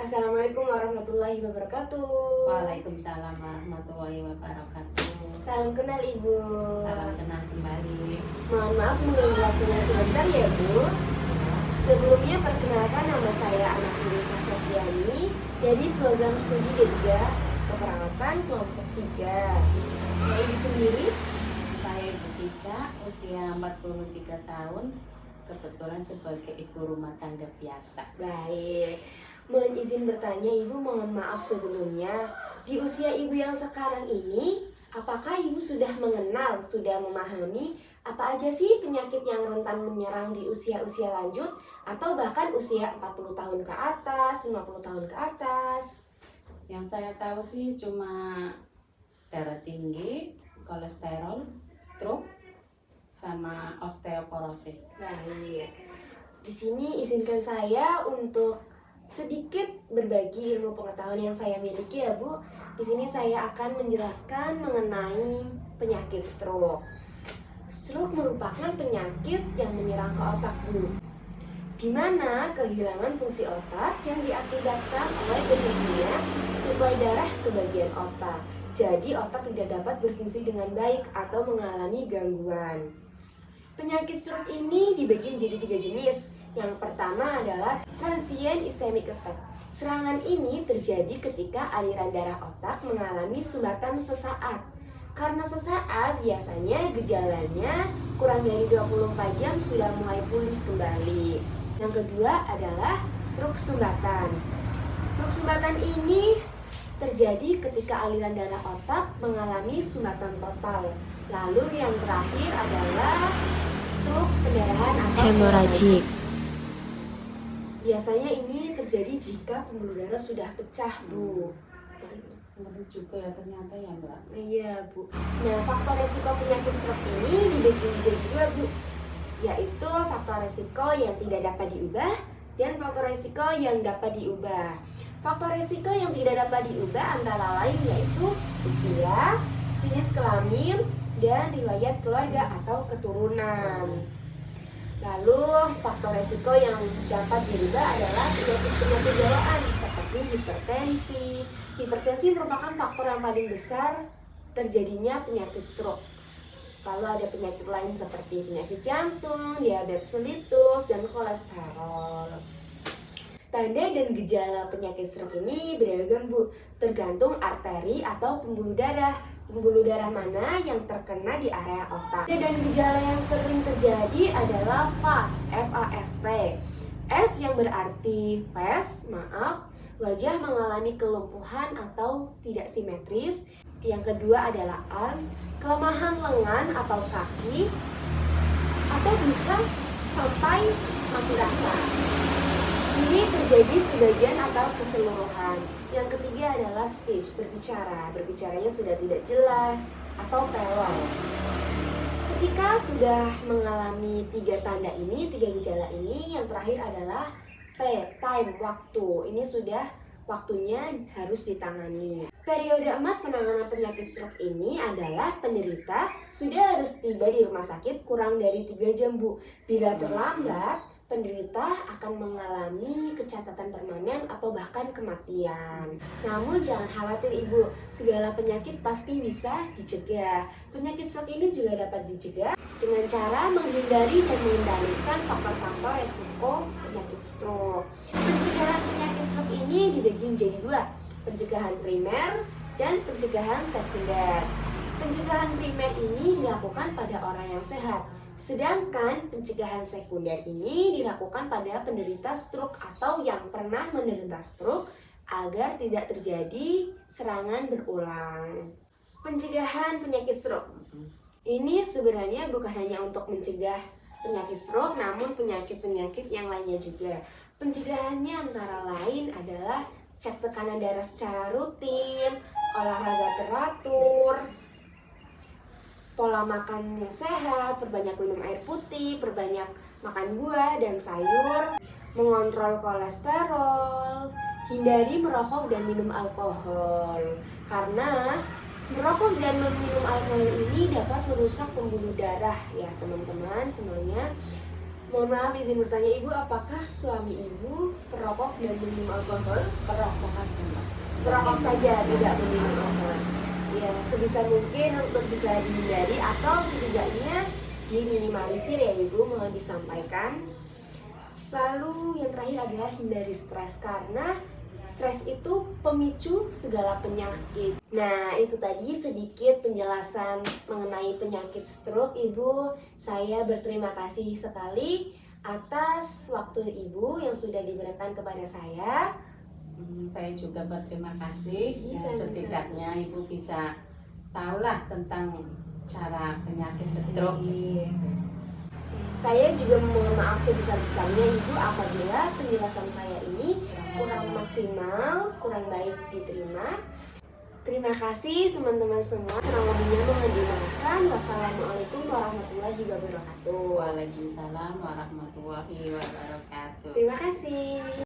Assalamualaikum warahmatullahi wabarakatuh. Waalaikumsalam warahmatullahi wabarakatuh. Salam kenal Ibu. Salam kenal kembali. Mohon maaf mengganggu waktunya sebentar ya Bu. Sebelumnya perkenalkan, nama saya Anak Indonesia Septiani dari program studi D3 Keperawatan kelompok 3. Kalau Ibu sendiri? Saya Ibu Cica, usia 43 tahun, kebetulan sebagai ibu rumah tangga biasa. Baik. Mohon izin bertanya Ibu, mohon maaf sebelumnya. Di usia Ibu yang sekarang ini, apakah Ibu sudah mengenal, sudah memahami apa aja sih penyakit yang rentan menyerang di usia-usia lanjut atau bahkan usia 40 tahun ke atas, 50 tahun ke atas? Yang saya tahu sih cuma darah tinggi, kolesterol, stroke, sama osteoporosis. Baik. Di sini izinkan saya untuk sedikit berbagi ilmu pengetahuan yang saya miliki ya Bu. Di sini saya akan menjelaskan mengenai penyakit stroke. Stroke merupakan penyakit yang menyerang ke otak Bu, di mana kehilangan fungsi otak yang diakibatkan oleh berhentinya suplai darah ke bagian otak. Jadi otak tidak dapat berfungsi dengan baik atau mengalami gangguan. Penyakit stroke ini dibagi menjadi 3 jenis. Yang pertama adalah transient ischemic attack. Serangan ini terjadi ketika aliran darah otak mengalami sumbatan sesaat. Karena sesaat, biasanya gejalanya kurang dari 24 jam sudah mulai pulih kembali. Yang kedua adalah stroke sumbatan. Stroke sumbatan ini terjadi ketika aliran darah otak mengalami sumbatan total. Lalu yang terakhir adalah stroke pendarahan atau hemoragik. Biasanya ini terjadi jika pembuluh darah sudah pecah, Bu. Ngeri juga ya ternyata ya Mbak. Iya, Bu. Nah, faktor resiko penyakit stroke ini dibagi menjadi 2, Bu. Yaitu faktor resiko yang tidak dapat diubah dan faktor resiko yang dapat diubah. Faktor resiko yang tidak dapat diubah antara lain yaitu usia, jenis kelamin, dan riwayat keluarga atau keturunan. Lalu faktor resiko yang dapat dirubah adalah penyakit bawaan seperti hipertensi. Hipertensi merupakan faktor yang paling besar terjadinya penyakit stroke. Lalu ada penyakit lain seperti penyakit jantung, diabetes mellitus, dan kolesterol. Tanda dan gejala penyakit stroke ini beragam Bu, tergantung arteri atau pembuluh darah. Pembuluh darah mana yang terkena di area otak. Dan gejala yang sering terjadi adalah FAST, F-A-S-T. F yang berarti face, wajah mengalami kelumpuhan atau tidak simetris. Yang kedua adalah arms, kelemahan lengan atau kaki, atau bisa sampai mati rasa. Ini terjadi sebagian atau keseluruhan. Yang ketiga adalah speech, berbicaranya sudah tidak jelas atau pelor. Ketika sudah mengalami 3 tanda ini, 3 gejala ini, yang terakhir adalah T, time, waktu. Ini sudah waktunya harus ditangani. Periode emas penanganan penyakit stroke ini adalah penderita sudah harus tiba di rumah sakit kurang dari 3 jam Bu. Bila terlambat, penderita akan mengalami kecacatan permanen atau bahkan kematian. Namun jangan khawatir Ibu, segala penyakit pasti bisa dicegah. Penyakit stroke ini juga dapat dicegah dengan cara menghindari dan mengendalikan faktor-faktor resiko penyakit stroke. Pencegahan penyakit stroke ini dibagi menjadi 2, pencegahan primer dan pencegahan sekunder. Pencegahan primer ini dilakukan pada orang yang sehat. Sedangkan pencegahan sekunder ini dilakukan pada penderita stroke atau yang pernah menderita stroke agar tidak terjadi serangan berulang. Pencegahan penyakit stroke ini sebenarnya bukan hanya untuk mencegah penyakit stroke, namun penyakit-penyakit yang lainnya juga. Pencegahannya antara lain adalah cek tekanan darah secara rutin, olahraga teratur, pola makan yang sehat, perbanyak minum air putih, perbanyak makan buah dan sayur, mengontrol kolesterol, hindari merokok dan minum alkohol. Karena merokok dan meminum alkohol ini dapat merusak pembuluh darah ya teman-teman semuanya. Mohon maaf izin bertanya Ibu, apakah suami Ibu perokok dan meminum alkohol? Perokok aja Mbak. Perokok saja, tidak meminum alkohol. Ya, sebisa mungkin untuk bisa dihindari atau setidaknya diminimalisir ya Ibu, mohon disampaikan. Lalu yang terakhir adalah hindari stres, karena stres itu pemicu segala penyakit. Nah, itu tadi sedikit penjelasan mengenai penyakit stroke Ibu. Saya berterima kasih sekali atas waktu Ibu yang sudah diberikan kepada saya. Saya juga berterima kasih. Iya, Ya, sama-sama. setidaknya Ibu bisa tahulah tentang cara penyakit stroke. Iya. Saya juga mohon maaf sebesar-besarnya Ibu apabila penjelasan saya ini kurang maksimal, kurang baik diterima. Terima kasih teman-teman semua. Kurang lebihnya mohon dimaafkan. Wassalamualaikum warahmatullahi wabarakatuh. Waalaikumsalam warahmatullahi wabarakatuh. Terima kasih.